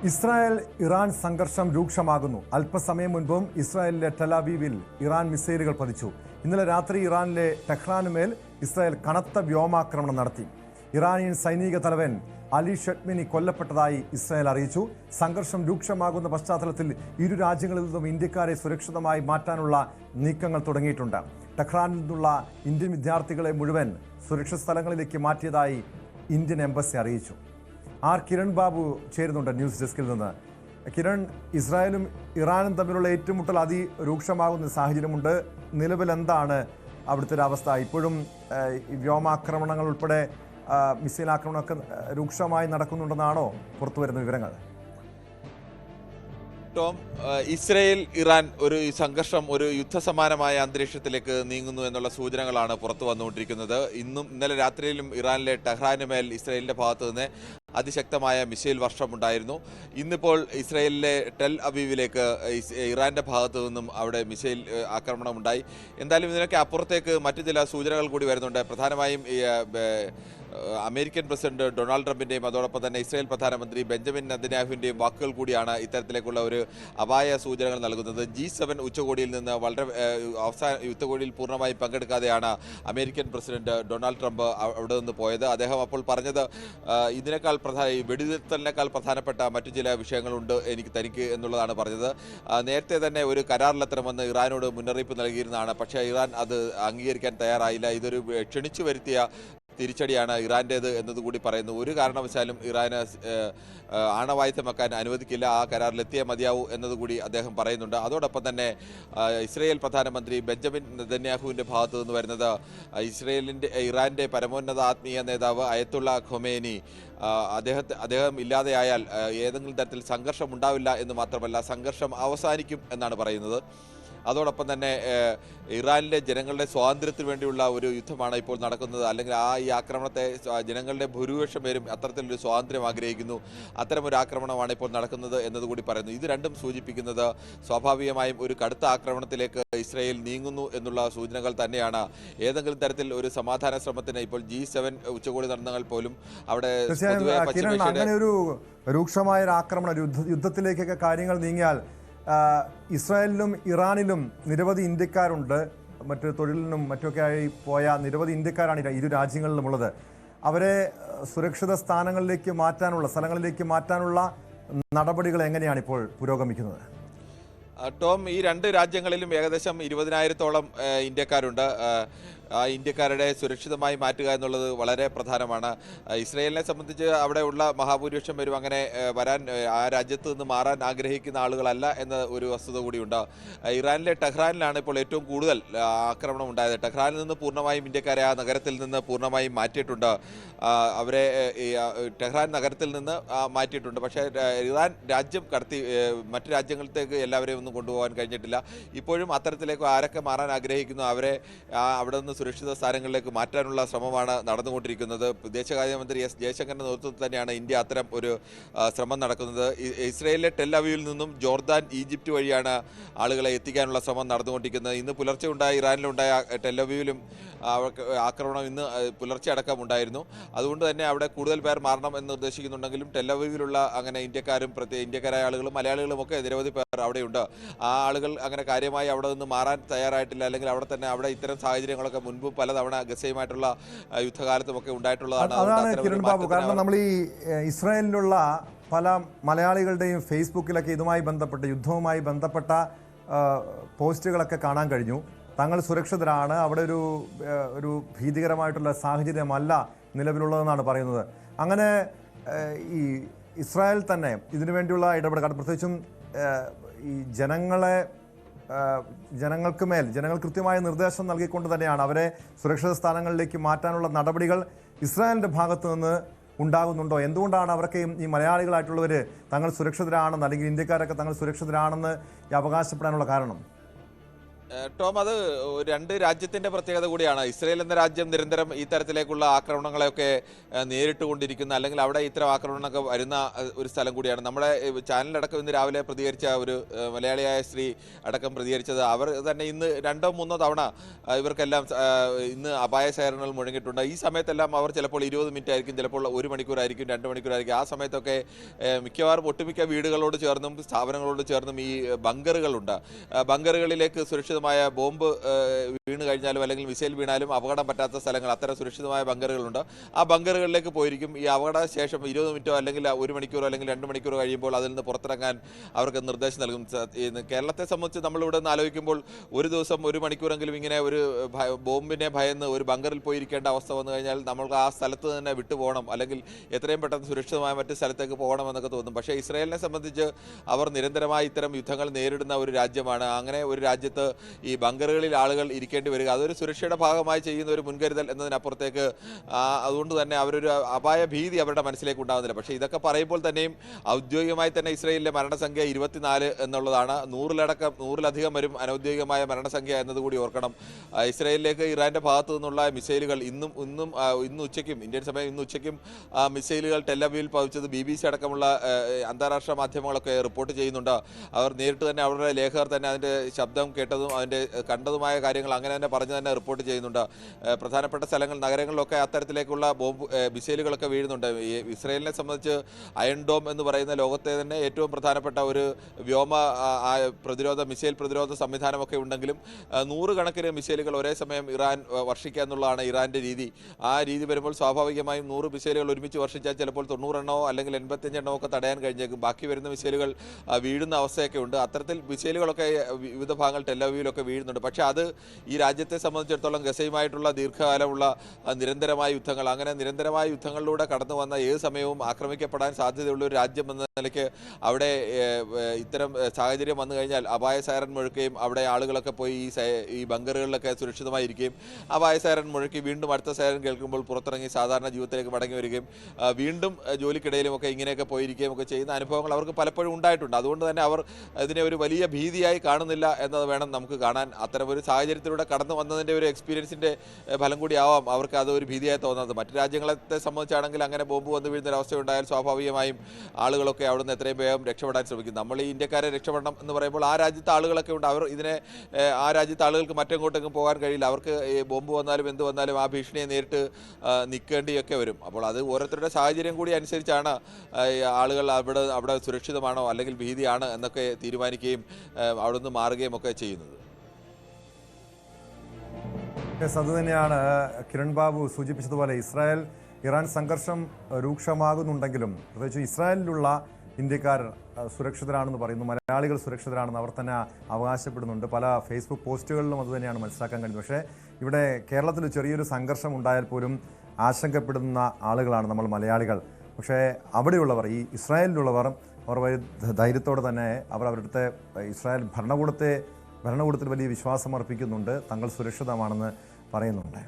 Israel Iran സംഘർഷം രൂക്ഷമാകുന്നു. അല്പസമയം മുൻപും ഇസ്രായേലിലെ ടെലവീവിൽ ഇറാൻ മിസൈലുകൾ പതിച്ചു. ഇന്നലെ രാത്രി ഇറാനിലെ ടെഹ്റാനുമേൽ ഇസ്രായേൽ കനത്ത വ്യോമാക്രമണം നടത്തി. ഇറാനിയൻ സൈനിക തലവൻ അലി ഷഡ്മിനി കൊല്ലപ്പെട്ടതായി ഇസ്രായേൽ അറിയിച്ചു. സംഘർഷം രൂക്ഷമാകുന്ന പശ്ചാത്തലത്തിൽ ഇരു രാജ്യങ്ങളിൽ നിന്നും ഇന്ത്യക്കാരെ സുരക്ഷിതമായി മാറ്റാനുള്ള നീക്കങ്ങൾ തുടങ്ങിയിട്ടുണ്ട്. ടെഹ്റാനിൽ നിന്നുള്ള ഇന്ത്യൻ വിദ്യാർത്ഥികളെ മുഴുവൻ സുരക്ഷിത സ്ഥലങ്ങളിലേക്ക് മാറ്റിയതായി ഇന്ത്യൻ എംബസി അറിയിച്ചു. ആർ കിരൺ ബാബു ചേരുന്നുണ്ട് ന്യൂസ് ഡെസ്കിൽ നിന്ന്. കിരൺ, ഇസ്രായേലും ഇറാനും തമ്മിലുള്ള ഏറ്റുമുട്ടൽ അതിരൂക്ഷമാകുന്ന സാഹചര്യമുണ്ട്. നിലവിൽ എന്താണ് അവിടുത്തെ ഒരു അവസ്ഥ? ഇപ്പോഴും വ്യോമാക്രമണങ്ങൾ ഉൾപ്പെടെ മിസൈൽ ആക്രമണമൊക്കെ രൂക്ഷമായി നടക്കുന്നുണ്ടെന്നാണോ പുറത്തുവരുന്ന വിവരങ്ങൾ? ടോം, ഇസ്രയേൽ ഇറാൻ ഒരു സംഘർഷം ഒരു യുദ്ധസമാനമായ അന്തരീക്ഷത്തിലേക്ക് നീങ്ങുന്നു എന്നുള്ള സൂചനകളാണ് പുറത്തു വന്നുകൊണ്ടിരിക്കുന്നത്. ഇന്നലെ രാത്രിയിലും ഇറാനിലെ ടെഹ്റാനുമേൽ ഇസ്രയേലിന്റെ ഭാഗത്തു നിന്ന് അതിശക്തമായ മിസൈൽ വർഷമുണ്ടായിരുന്നു. ഇന്നിപ്പോൾ ഇസ്രയേലിലെ ടെൽ അവീവിലേക്ക് ഇറാന്റെ ഭാഗത്തു നിന്നും അവിടെ മിസൈൽ ആക്രമണം ഉണ്ടായി. എന്തായാലും ഇതിനൊക്കെ അപ്പുറത്തേക്ക് മറ്റു ചില സൂചനകൾ കൂടി വരുന്നുണ്ട്. പ്രധാനമായും അമേരിക്കൻ പ്രസിഡന്റ് ഡൊണാൾഡ് ട്രംപിന്റെയും അതോടൊപ്പം തന്നെ ഇസ്രായേൽ പ്രധാനമന്ത്രി ബെഞ്ചമിൻ നെതന്യാഹുവിന്റെയും വാക്കുകൾ കൂടിയാണ് ഇത്തരത്തിലേക്കുള്ള ഒരു അപായ സൂചനകൾ നൽകുന്നത്. G7 ഉച്ചകോടിയിൽ നിന്ന് വളരെ അവസാന ഉച്ചകോടിയിൽ പൂർണ്ണമായും പങ്കെടുക്കാതെയാണ് അമേരിക്കൻ പ്രസിഡന്റ് ഡൊണാൾഡ് ട്രംപ് അവിടെ നിന്ന് പോയത്. അദ്ദേഹം അപ്പോൾ പറഞ്ഞത് ഇതിനേക്കാൾ വെടിനിർത്തലിനേക്കാൾ പ്രധാനപ്പെട്ട മറ്റു ചില വിഷയങ്ങളുണ്ട് തനിക്ക് എന്നുള്ളതാണ് പറഞ്ഞത്. നേരത്തെ തന്നെ ഒരു കരാറിലെത്തണമെന്ന് ഇറാനോട് മുന്നറിയിപ്പ് നൽകിയിരുന്നതാണ്. പക്ഷേ ഇറാൻ അത് അംഗീകരിക്കാൻ തയ്യാറായില്ല. ഇതൊരു ക്ഷണിച്ചു വരുത്തിയ തിരിച്ചടിയാണ് ഇറാൻ്റേത് എന്നതുകൂടി പറയുന്നു. ഒരു കാരണവശാലും ഇറാന് ആണവായുധം വെക്കാൻ അനുവദിക്കില്ല, ആ കരാറിലെത്തിയേ മതിയാവൂ എന്നതുകൂടി അദ്ദേഹം പറയുന്നുണ്ട്. അതോടൊപ്പം തന്നെ ഇസ്രയേൽ പ്രധാനമന്ത്രി ബെഞ്ചമിൻ നെതന്യാഹുവിൻ്റെ ഭാഗത്തു നിന്ന് വരുന്നത് ഇറാൻ്റെ പരമോന്നത ആത്മീയ നേതാവ് അയത്തുള്ള ഖൊമേനി അദ്ദേഹം ഇല്ലാതെയായാൽ ഏതെങ്കിലും തരത്തിൽ സംഘർഷം ഉണ്ടാവില്ല എന്ന് മാത്രമല്ല, സംഘർഷം അവസാനിക്കും എന്നാണ് പറയുന്നത്. അതോടൊപ്പം തന്നെ ഇറാനിലെ ജനങ്ങളുടെ സ്വാതന്ത്ര്യത്തിന് വേണ്ടിയുള്ള ഒരു യുദ്ധമാണ് ഇപ്പോൾ നടക്കുന്നത്. അല്ലെങ്കിൽ ഈ ആക്രമണത്തെ ജനങ്ങളുടെ ഭൂരിപക്ഷം പേരും അത്തരത്തിലൊരു സ്വാതന്ത്ര്യം ആഗ്രഹിക്കുന്നു. അത്തരമൊരു ആക്രമണമാണ് ഇപ്പോൾ നടക്കുന്നത് എന്നതുകൂടി പറയുന്നു. ഇത് രണ്ടും സൂചിപ്പിക്കുന്നത് സ്വാഭാവികമായും ഒരു കടുത്ത ആക്രമണത്തിലേക്ക് ഇസ്രായേൽ നീങ്ങുന്നു എന്നുള്ള സൂചനകൾ തന്നെയാണ്. ഏതെങ്കിലും തരത്തിൽ ഒരു സമാധാന ശ്രമത്തിന് ഇപ്പോൾ G7 ഉച്ചകോടി നടന്നാൽ പോലും അവിടെ അങ്ങനെ ഒരു രൂക്ഷമായ ഒരു ആക്രമണം യുദ്ധത്തിലേക്കൊക്കെ കാര്യങ്ങൾ നീങ്ങിയാൽ ഇസ്രായേലിലും ഇറാനിലും നിരവധി ഇന്ത്യക്കാരുണ്ട്. മറ്റ് തൊഴിലിനും മറ്റൊക്കെ ആയി പോയ നിരവധി ഇന്ത്യക്കാരാണ് ഇരു രാജ്യങ്ങളിലുമുള്ളത്. അവരെ സുരക്ഷിത സ്ഥലങ്ങളിലേക്ക് മാറ്റാനുള്ള നടപടികൾ എങ്ങനെയാണ് ഇപ്പോൾ പുരോഗമിക്കുന്നത്? ടോം, ഈ രണ്ട് രാജ്യങ്ങളിലും ഏകദേശം 20,000-ഓളം ഇന്ത്യക്കാരുണ്ട്. ഇന്ത്യക്കാരുടെ സുരക്ഷിതമായി മാറ്റുക എന്നുള്ളത് വളരെ പ്രധാനമാണ്. ഇസ്രയേലിനെ സംബന്ധിച്ച് അവിടെയുള്ള മഹാഭൂരിപക്ഷം പേരും അങ്ങനെ ആ രാജ്യത്ത് നിന്ന് മാറാൻ ആഗ്രഹിക്കുന്ന ആളുകളല്ല എന്ന ഒരു വസ്തുത കൂടിയുണ്ട്. ഇറാനിലെ ടെഹ്റാനിലാണ് ഇപ്പോൾ ഏറ്റവും കൂടുതൽ ആക്രമണം ഉണ്ടായത്. ടെഹ്റാനിൽ നിന്ന് പൂർണ്ണമായും ഇന്ത്യക്കാരെ ആ നഗരത്തിൽ നിന്ന് പൂർണ്ണമായും മാറ്റിയിട്ടുണ്ട്. അവരെ ടെഹ്റാൻ നഗരത്തിൽ നിന്ന് മാറ്റിയിട്ടുണ്ട്. പക്ഷേ ഇറാൻ രാജ്യം കടത്തി മറ്റു രാജ്യങ്ങളിലേക്ക് എല്ലാവരെയും ഒന്നും കൊണ്ടുപോകാൻ കഴിഞ്ഞിട്ടില്ല. ഇപ്പോഴും അത്തരത്തിലേക്ക് ആരൊക്കെ മാറാൻ ആഗ്രഹിക്കുന്നു അവരെ അവിടെ നിന്ന് സുരക്ഷിത സ്ഥാനങ്ങളിലേക്ക് മാറ്റാനുള്ള ശ്രമമാണ് നടന്നുകൊണ്ടിരിക്കുന്നത്. വിദേശകാര്യമന്ത്രി S ജയശങ്കറിന്റെ നേതൃത്വത്തിൽ തന്നെയാണ് ഇന്ത്യ അത്തരം ഒരു ശ്രമം നടക്കുന്നത്. ഇസ്രയേലിലെ ടെൽ അവീവിൽ നിന്നും ജോർദാൻ, ഈജിപ്റ്റ് വഴിയാണ് ആളുകളെ എത്തിക്കാനുള്ള ശ്രമം നടന്നുകൊണ്ടിരിക്കുന്നത്. ഇന്ന് പുലർച്ചെ ഉണ്ടായ ഇറാനിലുണ്ടായ ടെൽ അവീവിലും ആക്രമണം ഇന്ന് പുലർച്ചെ അടക്കം ഉണ്ടായിരുന്നു. അതുകൊണ്ട് തന്നെ അവിടെ കൂടുതൽ പേർ മാറണം എന്ന് നിർദ്ദേശിക്കുന്നുണ്ടെങ്കിലും ടെൽ അവീവിലുള്ള അങ്ങനെ ഇന്ത്യക്കാരായ ആളുകളും മലയാളികളും ഒക്കെ നിരവധി പേർ അവിടെയുണ്ട്. ആ ആളുകൾ അങ്ങനെ കാര്യമായി അവിടെ നിന്ന് മാറാൻ തയ്യാറായിട്ടില്ല. അല്ലെങ്കിൽ അവിടെ ഇത്തരം സാഹചര്യങ്ങളൊക്കെ മുൻപ് പലതവണ ഗസയുമായിട്ടുള്ള യുദ്ധകാലത്തുമൊക്കെ ഉണ്ടായിട്ടുള്ളതാണ്. അതാണ് കിരൺ ബാബു, കാരണം നമ്മൾ ഈ ഇസ്രായേലിലുള്ള പല മലയാളികളുടെയും ഫേസ്ബുക്കിലൊക്കെ യുദ്ധവുമായി ബന്ധപ്പെട്ട പോസ്റ്റുകളൊക്കെ കാണാൻ കഴിഞ്ഞു. തങ്ങൾ സുരക്ഷിതരാണ്, അവിടെ ഒരു ഭീതികരമായിട്ടുള്ള സാഹചര്യമല്ല നിലവിലുള്ളതെന്നാണ് പറയുന്നത്. അങ്ങനെ ഈ ഇസ്രായേൽ തന്നെ ഇതിനു വേണ്ടിയുള്ള ഇടപെടൽ, പ്രത്യേകിച്ചും ഈ ജനങ്ങൾ കൃത്യമായ നിർദ്ദേശം നൽകിക്കൊണ്ട് തന്നെയാണ് അവരെ സുരക്ഷിത സ്ഥാനങ്ങളിലേക്ക് മാറ്റാനുള്ള നടപടികൾ ഇസ്രായേലിൻ്റെ ഭാഗത്തു നിന്ന് ഉണ്ടാകുന്നുണ്ടോ? എന്തുകൊണ്ടാണ് അവർക്ക് ഈ മലയാളികളായിട്ടുള്ളവർ തങ്ങൾ സുരക്ഷിതരാണെന്ന്, അല്ലെങ്കിൽ ഇന്ത്യക്കാരൊക്കെ തങ്ങൾ സുരക്ഷിതരാണെന്ന് അവകാശപ്പെടാനുള്ള കാരണം? ടോം, അത് രണ്ട് രാജ്യത്തിന്റെ പ്രത്യേകത കൂടിയാണ്. ഇസ്രയേൽ എന്ന രാജ്യം നിരന്തരം ഈ തരത്തിലേക്കുള്ള ആക്രമണങ്ങളെയൊക്കെ നേരിട്ട് കൊണ്ടിരിക്കുന്ന, അല്ലെങ്കിൽ അവിടെ ഇത്തരം ആക്രമണങ്ങളൊക്കെ വരുന്ന ഒരു സ്ഥലം കൂടിയാണ്. നമ്മുടെ ചാനലടക്കം ഇന്ന് രാവിലെ പ്രതികരിച്ച ഒരു മലയാളിയായ സ്ത്രീ അടക്കം പ്രതികരിച്ചത്, അവർ തന്നെ ഇന്ന് 2-3 തവണ ഇവർക്കെല്ലാം ഇന്ന് അപായ സൈറണുകൾ മുഴങ്ങിയിട്ടുണ്ട്. ഈ സമയത്തെല്ലാം അവർ ചിലപ്പോൾ 20 മിനിറ്റ് ആയിരിക്കും, ചിലപ്പോൾ 1 മണിക്കൂറായിരിക്കും, 2 മണിക്കൂറായിരിക്കും. ആ സമയത്തൊക്കെ മിക്കവാറും ഒട്ടുമിക്ക വീടുകളോട് ചേർന്നും സ്ഥാപനങ്ങളോട് ചേർന്നും ഈ ബങ്കറുകളുണ്ട്. ബങ്കറുകളിലേക്ക് സുരക്ഷിതമായ ബോംബ് വീണ് കഴിഞ്ഞാലും അല്ലെങ്കിൽ മിസൈൽ വീണാലും അപകടം പറ്റാത്ത സ്ഥലങ്ങൾ, അത്തരം സുരക്ഷിതമായ ബങ്കറുകളുണ്ട്. ആ ബങ്കറുകളിലേക്ക് പോയിരിക്കും. ഈ അപകട ശേഷം 20 മിനിറ്റോ അല്ലെങ്കിൽ 1 മണിക്കൂറോ അല്ലെങ്കിൽ 2 മണിക്കൂറോ കഴിയുമ്പോൾ അതിൽ നിന്ന് പുറത്തിറങ്ങാൻ അവർക്ക് നിർദ്ദേശം നൽകും. കേരളത്തെ സംബന്ധിച്ച് നമ്മളിവിടെ നിന്ന് ആലോചിക്കുമ്പോൾ ഒരു ദിവസം 1 മണിക്കൂറെങ്കിലും ഇങ്ങനെ ഒരു ബോംബിനെ ഭയന്ന് ഒരു ബങ്കറിൽ പോയിരിക്കേണ്ട അവസ്ഥ വന്നു കഴിഞ്ഞാൽ നമ്മൾക്ക് ആ സ്ഥലത്ത് തന്നെ വിട്ടുപോകണം, അല്ലെങ്കിൽ എത്രയും പെട്ടെന്ന് സുരക്ഷിതമായ മറ്റ് സ്ഥലത്തേക്ക് പോകണം എന്നൊക്കെ തോന്നും. പക്ഷേ ഇസ്രായേലിനെ സംബന്ധിച്ച് അവർ നിരന്തരമായി ഇത്തരം യുദ്ധങ്ങൾ നേരിടുന്ന ഒരു രാജ്യമാണ്. അങ്ങനെ ഒരു രാജ്യത്ത് ഈ ബങ്കറുകളിൽ ആളുകൾ ഇരിക്കേണ്ടി വരിക അതൊരു സുരക്ഷയുടെ ഭാഗമായി ചെയ്യുന്ന ഒരു മുൻകരുതൽ എന്നതിനപ്പുറത്തേക്ക് അതുകൊണ്ട് തന്നെ അവരൊരു അപായ ഭീതി അവരുടെ മനസ്സിലേക്ക് ഉണ്ടാകുന്നില്ല. പക്ഷേ ഇതൊക്കെ പറയുമ്പോൾ തന്നെയും ഔദ്യോഗികമായി തന്നെ ഇസ്രായേലിലെ മരണസംഖ്യ 24 എന്നുള്ളതാണ്. 100-ലധികം വരും അനൗദ്യോഗികമായ മരണസംഖ്യ എന്നതുകൂടി ഓർക്കണം. ഇസ്രായേലിലേക്ക് ഇറാന്റെ ഭാഗത്തു നിന്നുള്ള മിസൈലുകൾ ഇന്ന് ഉച്ചയ്ക്കും, ഇന്ത്യൻ സമയം ഇന്ന് ഉച്ചയ്ക്കും മിസൈലുകൾ ടെല്ലവീവിൽ പതിച്ചത് BBC അടക്കമുള്ള അന്താരാഷ്ട്ര മാധ്യമങ്ങളൊക്കെ റിപ്പോർട്ട് ചെയ്യുന്നുണ്ട്. അവർ നേരിട്ട് തന്നെ അവരുടെ ലേഖകർ തന്നെ അതിൻ്റെ ശബ്ദം കേട്ടതും അതിൻ്റെ കണ്ടതുമായ കാര്യങ്ങൾ അങ്ങനെ തന്നെ പറഞ്ഞു തന്നെ റിപ്പോർട്ട് ചെയ്യുന്നുണ്ട്. പ്രധാനപ്പെട്ട സ്ഥലങ്ങൾ, നഗരങ്ങളിലൊക്കെ അത്തരത്തിലേക്കുള്ള ബോംബ് മിസൈലുകളൊക്കെ വീഴുന്നുണ്ട്. ഈ ഇസ്രായേലിനെ സംബന്ധിച്ച് അയൺ ഡോം എന്ന് പറയുന്ന ലോകത്തെ തന്നെ ഏറ്റവും പ്രധാനപ്പെട്ട ഒരു വ്യോമ മിസൈൽ പ്രതിരോധ സംവിധാനമൊക്കെ ഉണ്ടെങ്കിലും 100 കണക്കിന് മിസൈലുകൾ ഒരേ സമയം ഇറാൻ വർഷിക്കുക എന്നുള്ളതാണ് ഇറാൻ്റെ രീതി. ആ രീതി വരുമ്പോൾ സ്വാഭാവികമായും 100 മിസൈലുകൾ ഒരുമിച്ച് വർഷിച്ചാൽ ചിലപ്പോൾ 90 എണ്ണമോ അല്ലെങ്കിൽ 85 എണ്ണമോ ഒക്കെ തടയാൻ കഴിഞ്ഞേക്കും. ബാക്കി വരുന്ന മിസൈലുകൾ വീഴുന്ന അവസ്ഥയൊക്കെ ഉണ്ട്. അത്തരത്തിൽ മിസൈലുകളൊക്കെ വിവിധ ഭാഗങ്ങൾ ടെല്ലവീവിലൊക്കെ വീഴുന്നുണ്ട്. പക്ഷേ അത് ഈ രാജ്യത്തെ സംബന്ധിച്ചിടത്തോളം ഗസയുമായിട്ടുള്ള ദീർഘകാലമുള്ള നിരന്തരമായ യുദ്ധങ്ങൾ, അങ്ങനെ നിരന്തരമായ യുദ്ധങ്ങളിലൂടെ കടന്നു വന്ന ഏത് സമയവും ആക്രമിക്കപ്പെടാൻ സാധ്യതയുള്ള ഒരു രാജ്യം എന്ന നിലയ്ക്ക് അവിടെ ഇത്തരം സാഹചര്യം വന്നു കഴിഞ്ഞാൽ അപായ സൈറൻ മുഴക്കുകയും അവിടെ ആളുകളൊക്കെ പോയി ഈ ബങ്കറുകളിലൊക്കെ സുരക്ഷിതമായിരിക്കുകയും അപായ സൈറൻ മുഴക്കി വീണ്ടും അടുത്ത സൈറൻ കേൾക്കുമ്പോൾ പുറത്തിറങ്ങി സാധാരണ ജീവിതത്തിലേക്ക് മടങ്ങി വരികയും വീണ്ടും ജോലിക്കിടയിലുമൊക്കെ ഇങ്ങനെയൊക്കെ പോയിരിക്കുകയും ഒക്കെ ചെയ്യുന്ന അനുഭവങ്ങൾ അവർക്ക് പലപ്പോഴും ഉണ്ടായിട്ടുണ്ട്. അതുകൊണ്ട് തന്നെ അവർ ഇതിനെ ഒരു വലിയ ഭീതിയായി കാണുന്നില്ല എന്നത് വേണം നമുക്ക് കാണാൻ. അത്തരം ഒരു സാഹചര്യത്തിലൂടെ കടന്നു വന്നതിൻ്റെ ഒരു എക്സ്പീരിയൻസിൻ്റെ ഫലം കൂടി ആവാം അവർക്ക് അത് ഒരു ഭീതിയായി തോന്നുന്നത്. മറ്റു രാജ്യങ്ങളെ സംബന്ധിച്ചാണെങ്കിൽ അങ്ങനെ ബോംബ് വന്നു വീഴുന്നൊരവസ്ഥ ഉണ്ടായാൽ സ്വാഭാവികമായും ആളുകളൊക്കെ അവിടുന്ന് എത്രയും വേഗം രക്ഷപ്പെടാൻ ശ്രമിക്കും. നമ്മൾ ഈ ഇന്ത്യക്കാരെ രക്ഷപ്പെടണം എന്ന് പറയുമ്പോൾ ആ രാജ്യത്തെ ആളുകളൊക്കെ ഉണ്ട്. അവർ ആ രാജ്യത്തെ ആളുകൾക്ക് മറ്റെങ്ങോട്ടെങ്കിലും പോകാൻ കഴിയില്ല. അവർക്ക് ബോംബ് വന്നാലും എന്ത് വന്നാലും ആ ഭീഷണിയെ നേരിട്ട് നിൽക്കേണ്ടിയൊക്കെ വരും. അപ്പോൾ അത് ഓരോരുത്തരുടെ സാഹചര്യം കൂടി അനുസരിച്ചാണ് ആളുകൾ അവിടെ സുരക്ഷിതമാണോ അല്ലെങ്കിൽ ഭീതിയാണ് എന്നൊക്കെ തീരുമാനിക്കുകയും അവിടുന്ന് മാറുകയും ഒക്കെ ചെയ്യുന്നത്. അതുതന്നെയാണ് കിരൺ ബാബു സൂചിപ്പിച്ചതുപോലെ ഇറാൻ സംഘർഷം രൂക്ഷമാകുന്നുണ്ടെങ്കിലും പ്രത്യേകിച്ച് ഇസ്രായേലിലുള്ള ഇന്ത്യക്കാർ സുരക്ഷിതരാണെന്ന് പറയുന്നു, മലയാളികൾ സുരക്ഷിതരാണെന്ന് അവർ തന്നെ അവകാശപ്പെടുന്നുണ്ട്. പല ഫേസ്ബുക്ക് പോസ്റ്റുകളിലും അതുതന്നെയാണ് മനസ്സിലാക്കാൻ കഴിയുന്നത്. പക്ഷേ ഇവിടെ കേരളത്തിൽ ചെറിയൊരു സംഘർഷം ഉണ്ടായാൽ പോലും ആശങ്കപ്പെടുന്ന ആളുകളാണ് നമ്മൾ മലയാളികൾ. പക്ഷേ അവിടെയുള്ളവർ, ഈ ഇസ്രായേലിലുള്ളവർ, അവർ ധൈര്യത്തോടെ തന്നെ അവരുടെ ഇസ്രായേൽ ഭരണകൂടത്തിൽ വലിയ വിശ്വാസം അർപ്പിക്കുന്നുണ്ട്, തങ്ങൾ സുരക്ഷിതമാണെന്ന് പറയുന്നുണ്ട്.